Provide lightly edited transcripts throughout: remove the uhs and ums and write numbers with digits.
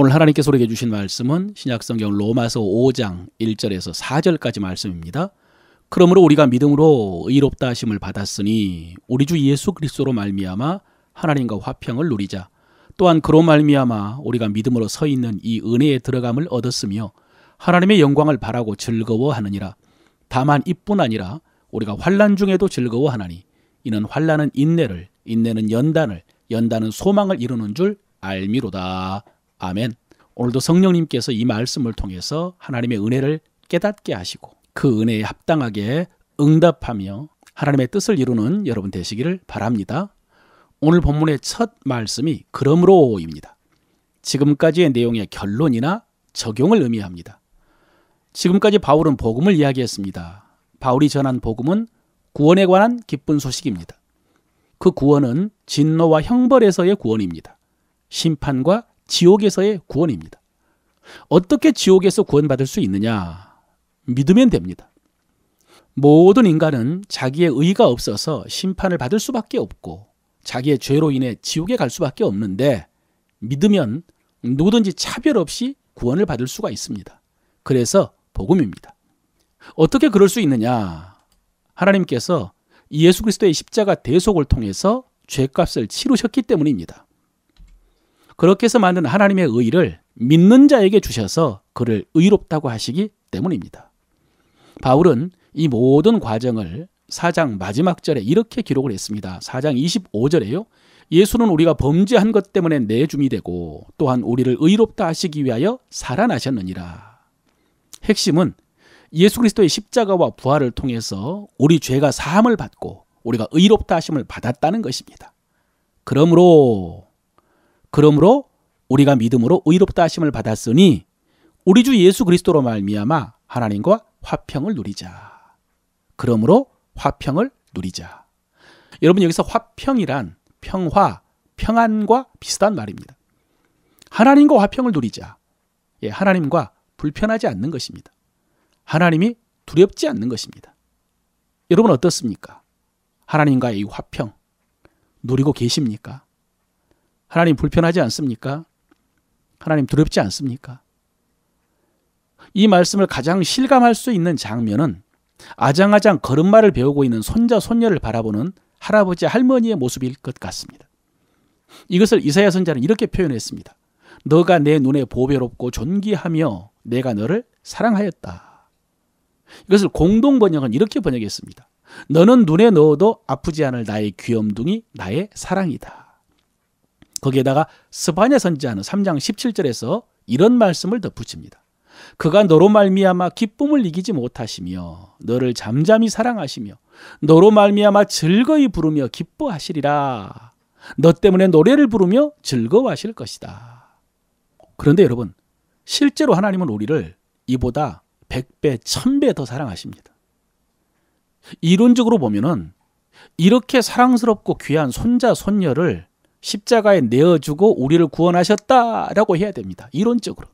오늘 하나님께서 우리에게 주신 말씀은 신약성경 로마서 5장 1절에서 4절까지 말씀입니다. 그러므로 우리가 믿음으로 의롭다 하심을 받았으니 우리 주 예수 그리스도로 말미암아 하나님과 화평을 누리자. 또한 그로 말미암아 우리가 믿음으로 서 있는 이 은혜에 들어감을 얻었으며 하나님의 영광을 바라고 즐거워하느니라. 다만 이뿐 아니라 우리가 환난 중에도 즐거워하나니 이는 환난은 인내를, 인내는 연단을, 연단은 소망을 이루는 줄 알미로다. 아멘. 오늘도 성령님께서 이 말씀을 통해서 하나님의 은혜를 깨닫게 하시고 그 은혜에 합당하게 응답하며 하나님의 뜻을 이루는 여러분 되시기를 바랍니다. 오늘 본문의 첫 말씀이 그러므로입니다. 지금까지의 내용의 결론이나 적용을 의미합니다. 지금까지 바울은 복음을 이야기했습니다. 바울이 전한 복음은 구원에 관한 기쁜 소식입니다. 그 구원은 진노와 형벌에서의 구원입니다. 심판과 지옥에서의 구원입니다. 어떻게 지옥에서 구원받을 수 있느냐? 믿으면 됩니다. 모든 인간은 자기의 의가 없어서 심판을 받을 수밖에 없고 자기의 죄로 인해 지옥에 갈 수밖에 없는데 믿으면 누구든지 차별 없이 구원을 받을 수가 있습니다. 그래서 복음입니다. 어떻게 그럴 수 있느냐? 하나님께서 예수 그리스도의 십자가 대속을 통해서 죄값을 치르셨기 때문입니다. 그렇게 해서 만든 하나님의 의를 믿는 자에게 주셔서 그를 의롭다고 하시기 때문입니다. 바울은 이 모든 과정을 4장 마지막 절에 이렇게 기록을 했습니다. 4장 25절에요. 예수는 우리가 범죄한 것 때문에 내줌이 되고 또한 우리를 의롭다 하시기 위하여 살아나셨느니라. 핵심은 예수 그리스도의 십자가와 부활을 통해서 우리 죄가 사함을 받고 우리가 의롭다 하심을 받았다는 것입니다. 그러므로 우리가 믿음으로 의롭다 하심을 받았으니 우리 주 예수 그리스도로 말미암아 하나님과 화평을 누리자. 그러므로 화평을 누리자. 여러분 여기서 화평이란 평화, 평안과 비슷한 말입니다. 하나님과 화평을 누리자. 하나님과 불편하지 않는 것입니다. 하나님이 두렵지 않는 것입니다. 여러분 어떻습니까? 하나님과의 이 화평 누리고 계십니까? 하나님 불편하지 않습니까? 하나님 두렵지 않습니까? 이 말씀을 가장 실감할 수 있는 장면은 아장아장 걸음마를 배우고 있는 손자 손녀를 바라보는 할아버지 할머니의 모습일 것 같습니다. 이것을 이사야 선지자는 이렇게 표현했습니다. 너가 내 눈에 보배롭고 존귀하며 내가 너를 사랑하였다. 이것을 공동 번역은 이렇게 번역했습니다. 너는 눈에 넣어도 아프지 않을 나의 귀염둥이 나의 사랑이다. 거기에다가 스바냐 선지자는 3장 17절에서 이런 말씀을 덧붙입니다. 그가 너로 말미암아 기쁨을 이기지 못하시며 너를 잠잠히 사랑하시며 너로 말미암아 즐거이 부르며 기뻐하시리라. 너 때문에 노래를 부르며 즐거워하실 것이다. 그런데 여러분 실제로 하나님은 우리를 이보다 100배, 1000배 더 사랑하십니다. 이론적으로 보면은 이렇게 사랑스럽고 귀한 손자, 손녀를 십자가에 내어주고 우리를 구원하셨다라고 해야 됩니다. 이론적으로.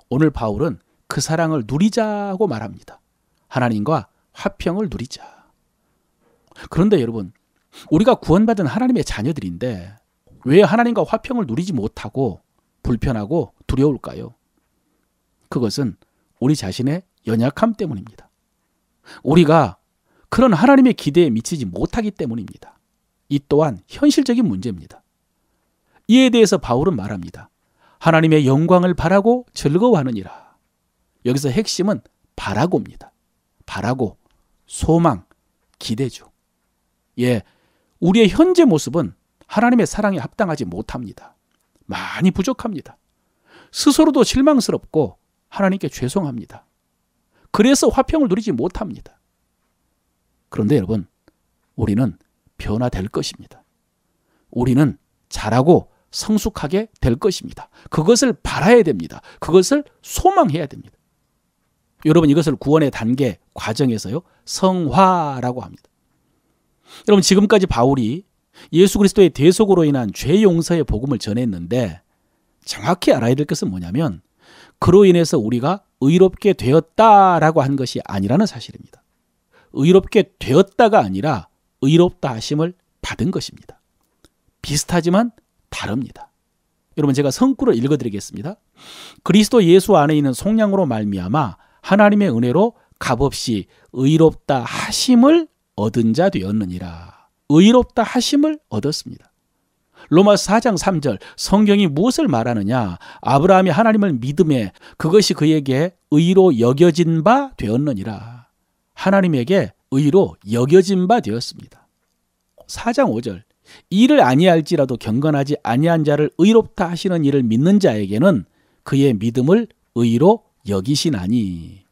오늘 바울은 그 사랑을 누리자고 말합니다. 하나님과 화평을 누리자. 그런데 여러분, 우리가 구원받은 하나님의 자녀들인데 왜 하나님과 화평을 누리지 못하고 불편하고 두려울까요? 그것은 우리 자신의 연약함 때문입니다. 우리가 그런 하나님의 기대에 미치지 못하기 때문입니다. 이 또한 현실적인 문제입니다. 이에 대해서 바울은 말합니다. 하나님의 영광을 바라고 즐거워하느니라. 여기서 핵심은 바라고입니다. 바라고, 소망, 기대죠. 우리의 현재 모습은 하나님의 사랑에 합당하지 못합니다. 많이 부족합니다. 스스로도 실망스럽고 하나님께 죄송합니다. 그래서 화평을 누리지 못합니다. 그런데 여러분, 우리는 변화될 것입니다. 우리는 잘하고 성숙하게 될 것입니다. 그것을 바라야 됩니다. 그것을 소망해야 됩니다. 여러분 이것을 구원의 단계 과정에서요 성화라고 합니다. 여러분 지금까지 바울이 예수 그리스도의 대속으로 인한 죄 용서의 복음을 전했는데 정확히 알아야 될 것은 뭐냐면 그로 인해서 우리가 의롭게 되었다라고 한 것이 아니라는 사실입니다. 의롭게 되었다가 아니라 의롭다 하심을 받은 것입니다. 비슷하지만 다릅니다. 여러분 제가 성구를 읽어드리겠습니다. 그리스도 예수 안에 있는 속량으로 말미암아 하나님의 은혜로 값없이 의롭다 하심을 얻은 자 되었느니라. 의롭다 하심을 얻었습니다. 로마서 4장 3절 성경이 무엇을 말하느냐? 아브라함이 하나님을 믿음에 그것이 그에게 의로 여겨진 바 되었느니라. 하나님에게 의로 여겨진 바 되었습니다. 4장 5절 이를 아니할지라도 경건하지 아니한 자를 의롭다 하시는 이를 믿는 자에게는 그의 믿음을 의로 여기시나니.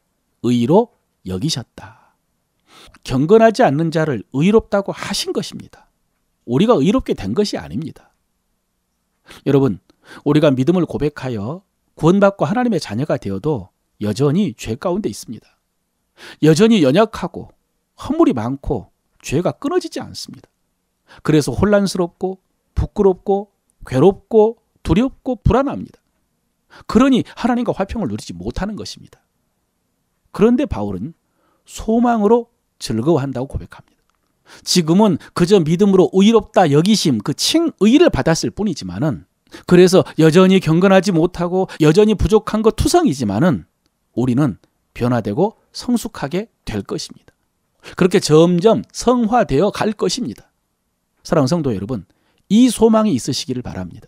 의로 여기셨다. 경건하지 않는 자를 의롭다고 하신 것입니다. 우리가 의롭게 된 것이 아닙니다. 여러분, 우리가 믿음을 고백하여 구원받고 하나님의 자녀가 되어도 여전히 죄 가운데 있습니다. 여전히 연약하고 허물이 많고 죄가 끊어지지 않습니다. 그래서 혼란스럽고 부끄럽고 괴롭고 두렵고 불안합니다. 그러니 하나님과 화평을 누리지 못하는 것입니다. 그런데 바울은 소망으로 즐거워한다고 고백합니다. 지금은 그저 믿음으로 의롭다 여기심 그 칭의를 받았을 뿐이지만은 그래서 여전히 경건하지 못하고 여전히 부족한 것 투성이지만은 우리는 변화되고 성숙하게 될 것입니다. 그렇게 점점 성화되어 갈 것입니다. 사랑하는 성도 여러분, 이 소망이 있으시기를 바랍니다.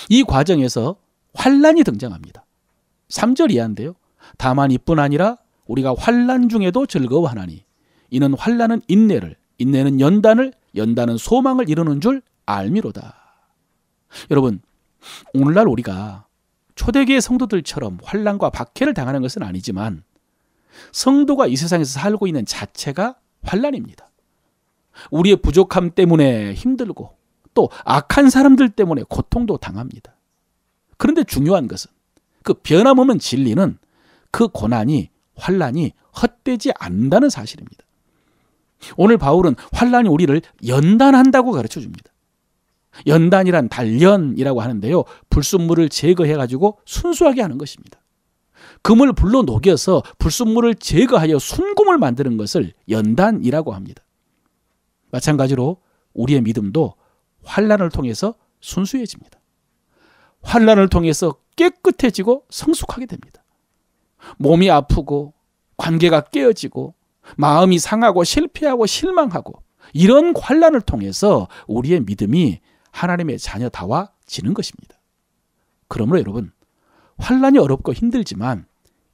이 과정에서 환난이 등장합니다. 3절 이하인데요. 다만 이뿐 아니라 우리가 환난 중에도 즐거워하나니 이는 환난은 인내를, 인내는 연단을, 연단은 소망을 이루는 줄 알미로다. 여러분, 오늘날 우리가 초대교회 성도들처럼 환난과 박해를 당하는 것은 아니지만 성도가 이 세상에서 살고 있는 자체가 환난입니다. 우리의 부족함 때문에 힘들고 또 악한 사람들 때문에 고통도 당합니다. 그런데 중요한 것은 그 변함없는 진리는 그 고난이 환난이 헛되지 않는다는 사실입니다. 오늘 바울은 환난이 우리를 연단한다고 가르쳐줍니다. 연단이란 단련이라고 하는데요. 불순물을 제거해가지고 순수하게 하는 것입니다. 금을 불로 녹여서 불순물을 제거하여 순금을 만드는 것을 연단이라고 합니다. 마찬가지로 우리의 믿음도 환난을 통해서 순수해집니다. 환난을 통해서 깨끗해지고 성숙하게 됩니다. 몸이 아프고 관계가 깨어지고 마음이 상하고 실패하고 실망하고 이런 환난을 통해서 우리의 믿음이 하나님의 자녀다워지는 것입니다. 그러므로 여러분, 환난이 어렵고 힘들지만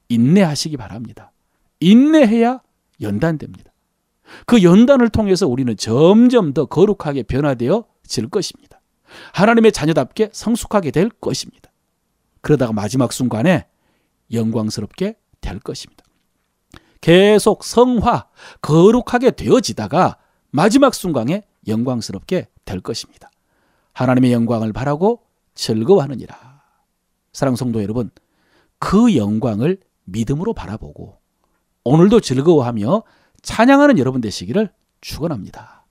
인내하시기 바랍니다. 인내해야 연단됩니다. 그 연단을 통해서 우리는 점점 더 거룩하게 변화되어질 것입니다. 하나님의 자녀답게 성숙하게 될 것입니다. 그러다가 마지막 순간에 영광스럽게 될 것입니다. 계속 성화, 거룩하게 되어지다가 마지막 순간에 영광스럽게 될 것입니다. 하나님의 영광을 바라고 즐거워하느니라. 사랑하는 성도 여러분, 그 영광을 믿음으로 바라보고 오늘도 즐거워하며 찬양하는 여러분 되시기를 축원합니다.